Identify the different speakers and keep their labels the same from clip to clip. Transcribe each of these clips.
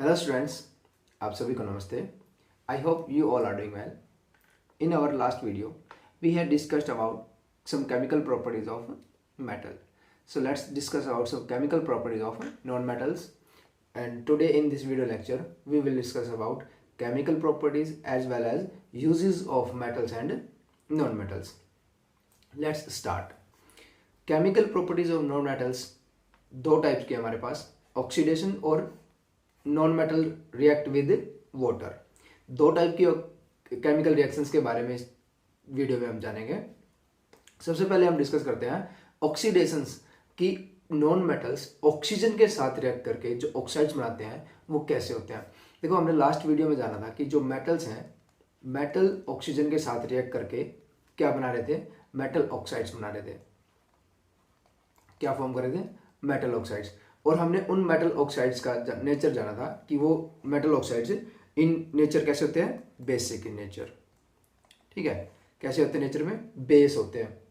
Speaker 1: Hello students, आप सभी को नमस्ते. I hope you all are doing well. In our last video, we had discussed about some chemical properties of metal. So let's discuss about some chemical properties of non-metals. And today in this video lecture, we will discuss about chemical properties as well as uses of metals and non-metals. Let's start. Chemical properties of non-metals दो types के हमारे पास, oxidation और non metal react with water. दो type की chemical reactions के बारे में इस वीडियो में हम जानेंगे. सबसे पहले हम डिस्कस करते हैं ऑक्सीडेशंस की. नॉन मेटल्स ऑक्सीजन के साथ रिएक्ट करके जो ऑक्साइड्स बनाते हैं वो कैसे होते हैं. देखो, हमने लास्ट वीडियो में जाना था कि जो मेटल्स हैं, मेटल ऑक्सीजन के साथ रिएक्ट करके क्या बना रहे थे, मेटल ऑक्साइड्स बना रहे थे. क्या फॉर्म कर रहे थे, मेटल ऑक्साइड्स. और हमने उन मेटल ऑक्साइड्स का नेचर जाना था कि वो मेटल ऑक्साइड्स इन नेचर कैसे होते हैं, बेसिक इन नेचर. ठीक है, कैसे होते हैं नेचर में, बेस होते हैं.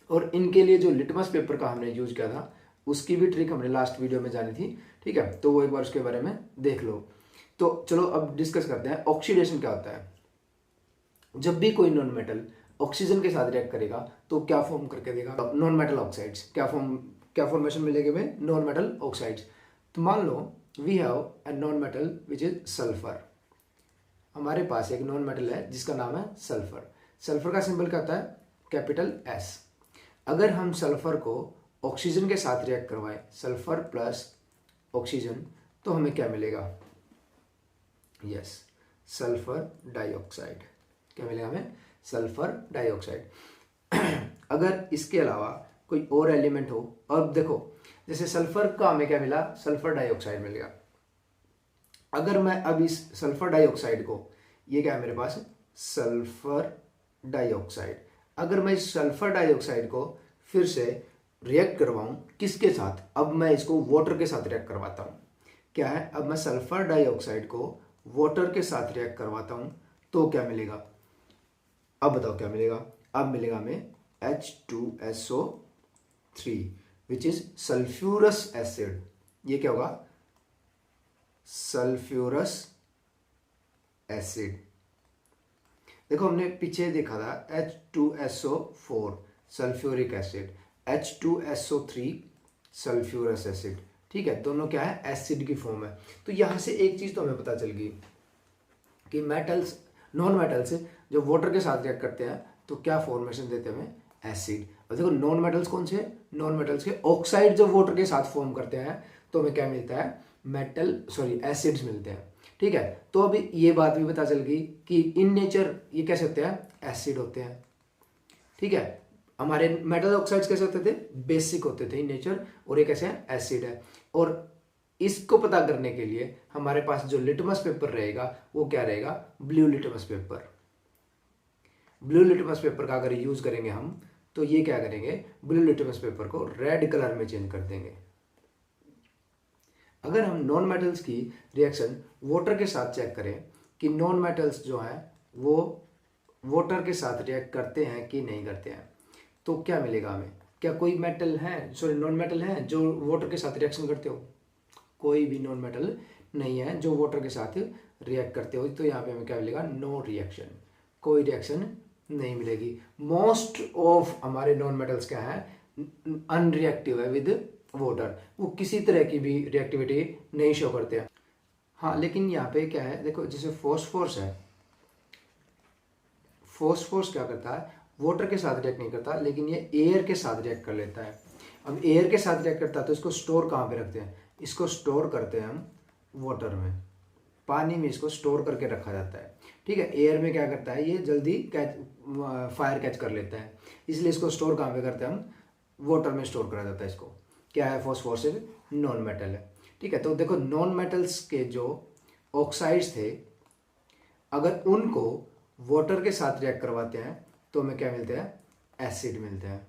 Speaker 1: और इनके लिए जो लिटमस पेपर का हमने यूज किया था उसकी भी ट्रिक हमने लास्ट वीडियो में जानी थी. ठीक है, तो वो एक बार उसके बारे में देख लो. तो चलो अब डिस्कस करते हैं ऑक्सीडेशन क्या होता है. जब भी कोई नॉन मेटल ऑक्सीजन के साथ रिएक्ट करेगा तो क्या फॉर्म करके देगा, नॉन मेटल ऑक्साइड्स. क्या फॉर्मेशन मिलेगी हमें, नॉन मेटल ऑक्साइड्स. तो मान लो we have a non metal which is sulphur. हमारे पास एक नॉन मेटल है जिसका नाम है सल्फर. सल्फर का सिंबल क्या होता है, कैपिटल एस. अगर हम सल्फर को ऑक्सीजन के साथ रिएक्ट करवाएं, सल्फर प्लस ऑक्सीजन, तो हमें क्या मिलेगा, यस, सल्फर डाइऑक्साइड. क्या मिलेगा हमें, सल्फर डाइऑक्साइड. अगर इसके अलावा कोई और एलिमेंट हो, अब देखो जैसे सल्फर का हमें क्या मिला, सल्फर डाइऑक्साइड मिल गया. अगर मैं अब इस सल्फर डाइऑक्साइड को, ये क्या है मेरे पास, सल्फर डाइऑक्साइड. अगर मैं इस सल्फर डाइऑक्साइड को फिर से रिएक्ट करवाऊं किसके साथ, अब मैं इसको वाटर के साथ रिएक्ट करवाता हूं. क्या है, अब मैं सल्फर डाइऑक्साइड को वाटर के साथ रिएक्ट करवाता हूं तो क्या मिलेगा, अब बताओ क्या मिलेगा. अब मिलेगा हमें H2SO3 which is sulphurous acid. ये क्या होगा, सल्फ्यूरस एसिड. देखो हमने पीछे देखा था H2SO4 sulphuric acid, H2SO3 sulphurous acid. ठीक है, दोनों क्या है, एसिड की फॉर्म है. तो यहां से एक चीज तो हमें पता चल गई कि मेटल्स, नॉन मेटल्स जो वाटर के साथ रिएक्ट करते हैं तो क्या फॉर्मेशन देते हैं हमें, एसिड. और देखो नॉन मेटल्स कौन से, नॉन मेटल्स के ऑक्साइड जो वाटर के साथ फॉर्म करते हैं तो हमें क्या मिलता है, एसिड्स मिलते हैं. ठीक है, तो अभी ये बात भी पता चल गई कि इन नेचर ये कैसे होते हैं, एसिड होते हैं. ठीक है, हमारे मेटल ऑक्साइड्स कैसे होते थे, बेसिक होते थे इन नेचर, और ये कैसे हैं, एसिड है. और इसको पता करने के लिए हमारे पास जो लिटमस पेपर रहेगा वो क्या रहेगा, blue litmus paper. Blue litmus paper का अगर यूज करेंगे हम तो ये क्या करेंगे, ब्लू लिटमस पेपर को रेड कलर में चेंज कर देंगे. अगर हम नॉन मेटल्स की रिएक्शन वाटर के साथ चेक करें कि नॉन मेटल्स जो हैं वो वाटर के साथ रिएक्ट करते हैं कि नहीं करते हैं, तो क्या मिलेगा हमें, क्या कोई मेटल है, सॉरी नॉन मेटल है जो वाटर के साथ रिएक्शन करते हो, कोई भी नॉन मेटल नहीं है जो वाटर के साथ रिएक्ट करते हो. तो यहाँ पे हमें क्या मिलेगा, नो रिएक्शन, कोई रिएक्शन नहीं मिलेगी. मोस्ट ऑफ हमारे नॉन मेटल्स क्या है, अनरिएक्टिव है विद वाटर, वो किसी तरह की भी रिएक्टिविटी नहीं शो करते हैं. हाँ, लेकिन यहाँ पे क्या है, देखो जैसे फॉस्फोरस है, फॉस्फोरस क्या करता है, वाटर के साथ रिएक्ट नहीं करता लेकिन ये एयर के साथ रिएक्ट कर लेता है. अब एयर के साथ रिएक्ट करता है तो इसको स्टोर कहाँ पे रखते हैं, इसको स्टोर करते हैं हम वाटर में, पानी में इसको स्टोर करके रखा जाता है. ठीक है, एयर में क्या करता है, ये जल्दी फायर कैच कर लेता है, इसलिए इसको स्टोर कहाँ पे करते हैं हम, वाटर में स्टोर करा जाता है. इसको क्या है, फॉस्फोरस नॉन मेटल है. ठीक है, तो देखो नॉन मेटल्स के जो ऑक्साइड्स थे अगर उनको वाटर के साथ रिएक्ट करवाते हैं तो हमें क्या मिलते हैं, एसिड मिलते हैं.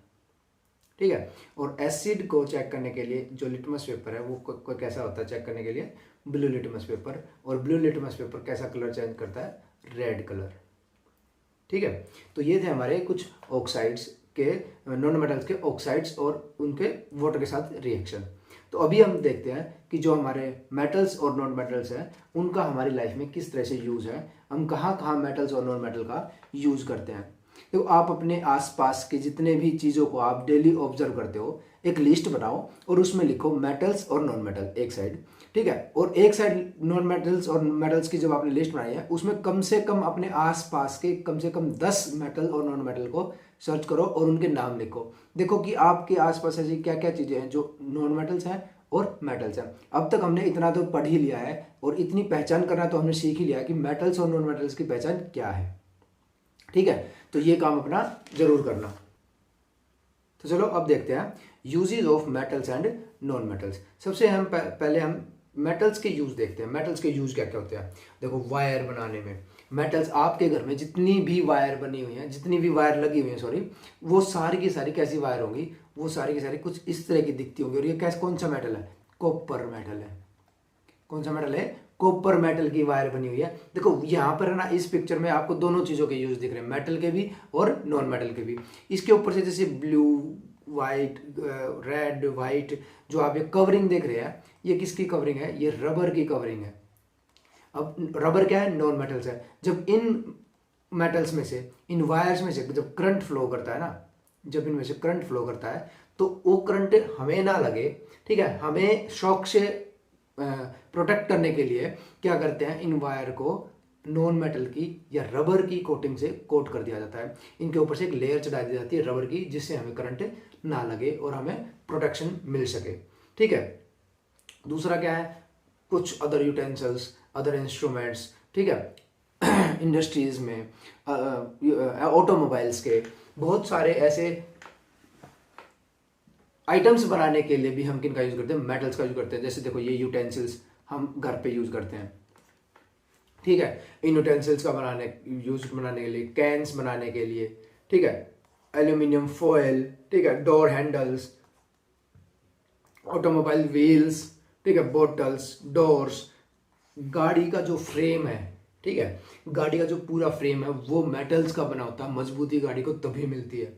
Speaker 1: ठीक है, और एसिड को चेक करने के लिए जो लिटमस पेपर है वो कैसा होता है चेक करने के लिए, ब्लू लिटमस पेपर. और ब्लू लिटमस पेपर कैसा कलर चेंज करता है, रेड कलर. ठीक है, तो ये थे हमारे कुछ ऑक्साइड्स के, नॉन मेटल्स के ऑक्साइड्स और उनके वाटर के साथ रिएक्शन. तो अभी हम देखते हैं कि कि जो हमारे मेटल्स और नॉन मेटल्स है उनका हमारी लाइफ में किस तरह से यूज़ है, हम कहाँ कहाँ मेटल्स और नॉन मेटल का यूज़ करते हैं। तो आप अपने आसपास के जितने भी चीज़ों को आप डेली ऑब्जर्व करते हो एक लिस्ट बनाओ और उसमें लिखो मेटल्स और नॉन मेटल एक साइड, ठीक है। और एक साइड नॉन मेटल्स और मेटल्स की जब आपने लिस्ट बनाई है उसमें कम से कम अपने आसपास के कम से कम 10 मेटल और नॉन मेटल को सर्च करो और उनके नाम लिखो। देखो कि आपके आसपास ऐसी क्या क्या चीज़ें हैं जो नॉन मेटल्स हैं और मेटल्स हैं। अब तक हमने इतना तो पढ़ ही लिया है और इतनी पहचान करना तो हमने सीख ही लिया है कि मेटल्स और नॉन मेटल्स की पहचान क्या है, ठीक है। तो ये काम अपना जरूर करना। तो चलो अब देखते हैं uses of metals and non metals. सबसे हम पहले हम मेटल्स के यूज देखते हैं। मेटल्स के यूज क्या क्या होते हैं। देखो वायर बनाने में मेटल्स, आपके घर में जितनी भी वायर बनी हुई हैं, जितनी भी वायर लगी हुई हैं सॉरी, वो सारी की सारी कैसी वायर होंगी, वो सारी की सारी कुछ इस तरह की दिखती होंगी। और ये कैसे, कौन सा मेटल है, कॉपर मेटल है। कौन सा मेटल है, कॉपर मेटल की वायर बनी हुई है। देखो यहाँ पर है ना, इस पिक्चर में आपको दोनों चीजों के यूज दिख रहे हैं, मेटल के भी और नॉन मेटल के भी। इसके ऊपर से जैसे ब्लू वाइट रेड वाइट जो आप ये कवरिंग देख रहे हैं, ये किसकी कवरिंग है, ये रबर की कवरिंग है। अब रबर क्या है, नॉन मेटल्स है। जब इन मेटल्स में से, इन वायर्स में से जब करंट फ्लो करता है ना, जब इनमें से करंट फ्लो करता है तो वो करंट हमें ना लगे, ठीक है, हमें शॉक से प्रोटेक्ट करने के लिए क्या करते हैं, इन वायर को नॉन मेटल की या रबर की कोटिंग से कोट कर दिया जाता है। इनके ऊपर से एक लेयर चढ़ा दी जाती है रबर की, जिससे हमें करंट ना लगे और हमें प्रोटेक्शन मिल सके, ठीक है। दूसरा क्या है, कुछ अदर यूटेंसिल्स, अदर इंस्ट्रूमेंट्स, ठीक है, इंडस्ट्रीज में, ऑटोमोबाइल्स के बहुत सारे ऐसे आइटम्स बनाने के लिए भी हम किन का यूज करते हैं, मेटल्स का यूज करते हैं। जैसे देखो ये यूटेंसिल्स हम घर पे यूज करते हैं, ठीक है, इन यूटेंसिल्स का बनाने के लिए, कैन्स बनाने के लिए, ठीक है, एल्यूमिनियम फॉयल, ठीक है, डोर हैंडल्स, ऑटोमोबाइल व्हील्स, ठीक है, बोटल्स, डोर्स, गाड़ी का जो फ्रेम है, ठीक है, गाड़ी का जो पूरा फ्रेम है वो मेटल्स का बना होता है। मजबूती गाड़ी को तभी मिलती है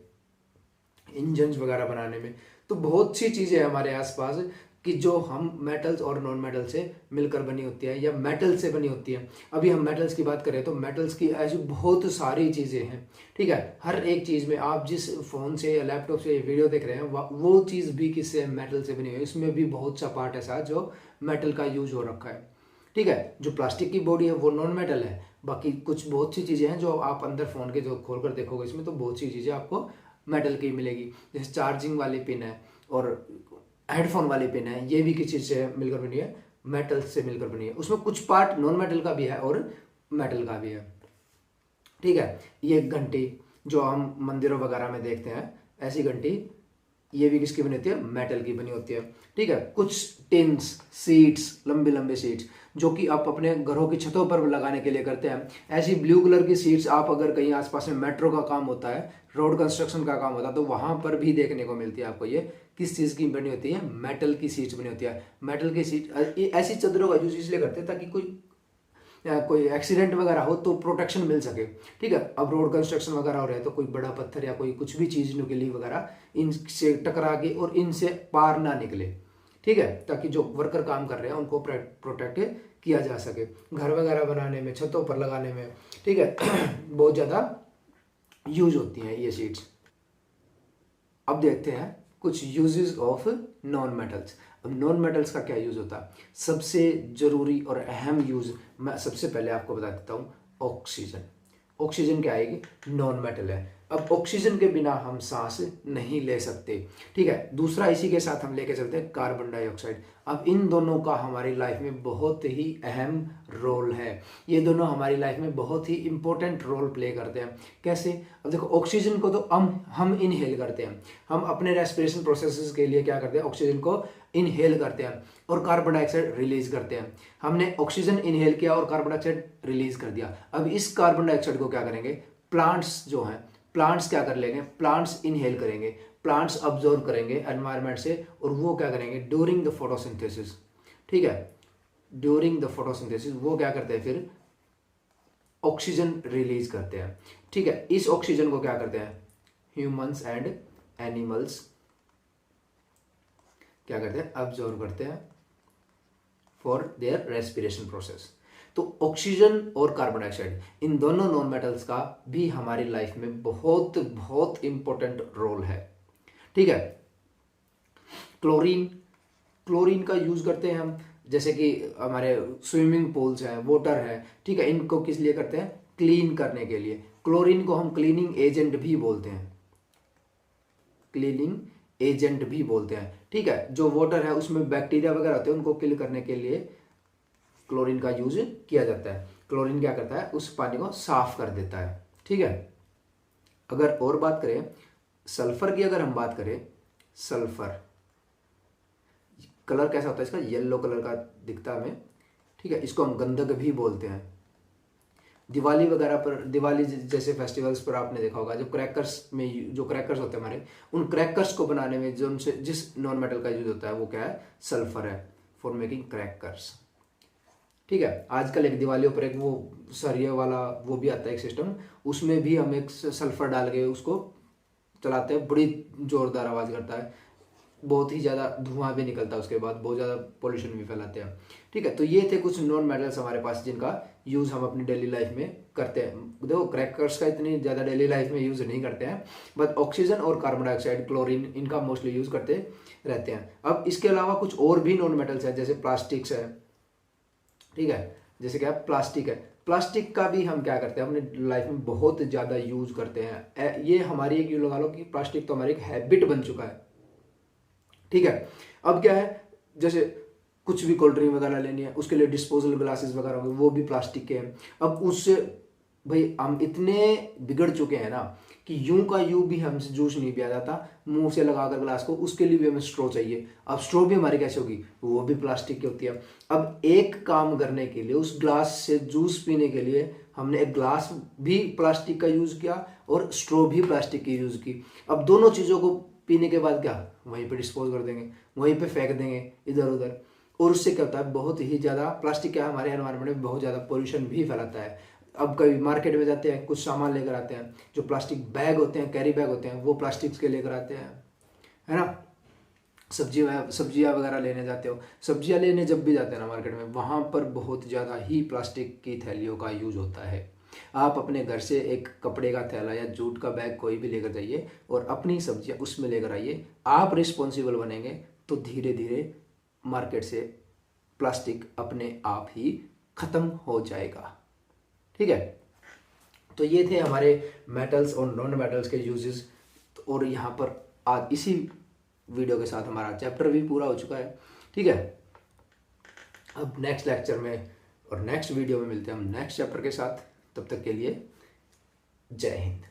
Speaker 1: इंजन वगैरह बनाने में। तो बहुत सी चीजें हैं हमारे आसपास कि जो हम मेटल्स और नॉन मेटल से मिलकर बनी होती है या मेटल से बनी होती है। अभी हम मेटल्स की बात करें तो मेटल्स की ऐसी बहुत सारी चीजें हैं, ठीक है। हर एक चीज में, आप जिस फोन से या लैपटॉप से वीडियो देख रहे हैं वो चीज भी किससे, मेटल से बनी हुई है। इसमें भी बहुत सा पार्ट ऐसा जो मेटल का यूज हो रखा है, ठीक है। जो प्लास्टिक की बॉडी है वो नॉन मेटल है। बाकी कुछ बहुत सी चीजें हैं जो आप अंदर फोन के जो खोल कर देखोगे इसमें, तो बहुत सी चीजें आपको मेटल की मिलेगी। जैसे चार्जिंग वाली पिन है और हेडफोन वाली पिन है, ये भी किस चीज से मिलकर बनी है, मेटल से मिलकर बनी है। उसमें कुछ पार्ट नॉन मेटल का भी है और मेटल का भी है, ठीक है। ये घंटी जो हम मंदिरों वगैरह में देखते हैं, ऐसी घंटी ये भी किसकी बनी होती है, मेटल की बनी होती है, ठीक है। कुछ टिन्स, सीट्स, लंबे लंबे सीट्स जो कि आप अपने घरों की छतों पर लगाने के लिए करते हैं। ऐसी ब्लू कलर की सीट्स आप अगर कहीं आसपास में मेट्रो का काम होता है, रोड कंस्ट्रक्शन का काम होता है, तो वहां पर भी देखने को मिलती है आपको। ये किस चीज की बनी होती है, मेटल की सीट्स बनी होती है। मेटल की सीट ऐसी चद्दरों का यूज इसलिए करते हैं ताकि कोई एक्सीडेंट वगैरह हो तो प्रोटेक्शन मिल सके, ठीक है। अब रोड कंस्ट्रक्शन वगैरह हो रहा है तो कोई बड़ा पत्थर या कोई कुछ भी चीज नुकीली वगैरह इनसे टकरा के और इनसे पार ना निकले, ठीक है, ताकि जो वर्कर काम कर रहे हैं उनको प्रोटेक्ट किया जा सके। घर वगैरह बनाने में, छतों पर लगाने में, ठीक है, बहुत ज्यादा यूज होती हैं ये सीट्स। अब देखते हैं कुछ यूजेस ऑफ नॉन मेटल्स। अब नॉन मेटल्स का क्या यूज होता है, सबसे जरूरी और अहम यूज मैं सबसे पहले आपको बता देता हूँ, ऑक्सीजन। ऑक्सीजन क्या आएगी, नॉन मेटल है। अब ऑक्सीजन के बिना हम सांस नहीं ले सकते, ठीक है। दूसरा इसी के साथ हम लेके चलते हैं कार्बन डाइऑक्साइड। अब इन दोनों का हमारी लाइफ में बहुत ही अहम रोल है। ये दोनों हमारी लाइफ में बहुत ही इंपॉर्टेंट रोल प्ले करते हैं। कैसे, अब देखो ऑक्सीजन को तो हम इनहेल करते हैं, हम अपने रेस्पिरेशन प्रोसेसेस के लिए क्या करते हैं, ऑक्सीजन को इनहेल करते हैं और कार्बन डाइऑक्साइड रिलीज करते हैं। हमने ऑक्सीजन इनहेल किया और कार्बन डाइऑक्साइड रिलीज कर दिया। अब इस कार्बन डाइऑक्साइड को क्या करेंगे, प्लांट्स जो हैं, प्लांट्स क्या कर लेंगे, प्लांट्स इनहेल करेंगे, प्लांट्स अब्जॉर्व करेंगे एनवायरनमेंट से और वो क्या करेंगे, ड्यूरिंग द फोटोसिंथेसिस, ठीक है, ड्यूरिंग द फोटोसिंथेसिस वो क्या करते हैं, फिर ऑक्सीजन रिलीज करते हैं, ठीक है। इस ऑक्सीजन को क्या करते हैं, ह्यूमंस एंड एनिमल्स क्या करते हैं, अब्जॉर्व करते हैं फॉर देयर रेस्पिरेशन प्रोसेस। तो ऑक्सीजन और कार्बन डाइऑक्साइड, इन दोनों नॉन मेटल्स का भी हमारी लाइफ में बहुत बहुत इंपॉर्टेंट रोल है। ठीक है। क्लोरीन, क्लोरीन का यूज करते हैं हम, जैसे कि हमारे स्विमिंग पूल्स हैं, वाटर है, ठीक है, इनको किस लिए करते हैं? क्लीन करने के लिए। क्लोरीन को हम क्लीनिंग एजेंट भी बोलते हैं, क्लीनिंग एजेंट भी बोलते हैं। ठीक है। जो वाटर है उसमें बैक्टीरिया वगैरह होते हैं, उनको किल करने के लिए क्लोरीन का यूज किया जाता है। क्लोरीन क्या करता है? उस पानी को साफ कर देता है। ठीक है। अगर और बात करें सल्फर की, अगर हम बात करें, सल्फर कलर कैसा होता है इसका? येलो कलर का दिखता है हमें। ठीक है। इसको हम गंधक भी बोलते हैं। दिवाली वगैरह पर, दिवाली जैसे फेस्टिवल्स पर आपने देखा होगा, जब क्रैकर्स में, जो क्रैकर्स होते हैं हमारे, उन क्रैकर्स को बनाने में जो उनसे जिस नॉन मेटल का यूज होता है वो क्या है? सल्फर है, फॉर मेकिंग क्रैकर्स। ठीक है। आजकल एक दिवाली पर एक वो सरिया वाला वो भी आता है एक सिस्टम, उसमें भी हम एक सल्फर डाल के उसको चलाते हैं, बड़ी जोरदार आवाज़ करता है, बहुत ही ज़्यादा धुआं भी निकलता है, उसके बाद बहुत ज़्यादा पोल्यूशन भी फैलाते हैं। ठीक है। तो ये थे कुछ नॉन मेटल्स हमारे पास जिनका यूज़ हम अपनी डेली लाइफ में करते हैं। देखो क्रैकर्स का इतनी ज़्यादा डेली लाइफ में यूज़ नहीं करते हैं, बट ऑक्सीजन और कार्बन डाइऑक्साइड, क्लोरीन, इनका मोस्टली यूज़ करते रहते हैं। अब इसके अलावा कुछ और भी नॉन मेटल्स हैं, जैसे प्लास्टिक्स है। ठीक है। जैसे क्या प्लास्टिक है, प्लास्टिक का भी हम क्या करते हैं अपनी लाइफ में बहुत ज़्यादा यूज करते हैं। ये हमारी एक, यूँ लगा लो कि प्लास्टिक तो हमारी एक हैबिट बन चुका है। ठीक है। अब क्या है, जैसे कुछ भी कोल्ड ड्रिंक वगैरह लेनी है, उसके लिए डिस्पोजल ग्लासेस वगैरह होंगे, वो भी प्लास्टिक के हैं। अब उससे भाई हम इतने बिगड़ चुके हैं ना कि यूं का यूं भी हमसे जूस नहीं पिया जाता, मुंह से लगाकर ग्लास को, उसके लिए भी हमें स्ट्रॉ चाहिए। अब स्ट्रॉ भी हमारी कैसे होगी? वो भी प्लास्टिक की होती है। अब एक काम करने के लिए, उस ग्लास से जूस पीने के लिए हमने एक ग्लास भी प्लास्टिक का यूज़ किया और स्ट्रॉ भी प्लास्टिक की यूज़ की। अब दोनों चीज़ों को पीने के बाद क्या, वहीं पे डिस्पोज कर देंगे, वहीं पे फेंक देंगे इधर उधर। और उससे क्या होता है, बहुत ही ज़्यादा प्लास्टिक क्या हमारे एनवायरनमेंट में बहुत ज़्यादा पोल्यूशन भी फैलाता है। अब कभी मार्केट में जाते हैं, कुछ सामान लेकर आते हैं, जो प्लास्टिक बैग होते हैं, कैरी बैग होते हैं, वो प्लास्टिक के लेकर आते हैं, है ना। सब्जियाँ वगैरह लेने जाते हो, सब्जियाँ लेने जब भी जाते हैं ना मार्केट में, वहाँ पर बहुत ज़्यादा ही प्लास्टिक की थैलियों का यूज होता है। आप अपने घर से एक कपड़े का थैला या जूट का बैग कोई भी लेकर जाइए और अपनी सब्जियाँ उसमें लेकर आइए। आप रिस्पॉन्सिबल बनेंगे तो धीरे धीरे मार्केट से प्लास्टिक अपने आप ही खत्म हो जाएगा। ठीक है। तो ये थे हमारे मेटल्स और नॉन मेटल्स के यूजेस। और यहाँ पर आज इसी वीडियो के साथ हमारा चैप्टर भी पूरा हो चुका है। ठीक है। अब नेक्स्ट लेक्चर में और नेक्स्ट वीडियो में मिलते हैं हम नेक्स्ट चैप्टर के साथ। तब तक के लिए जय हिंद।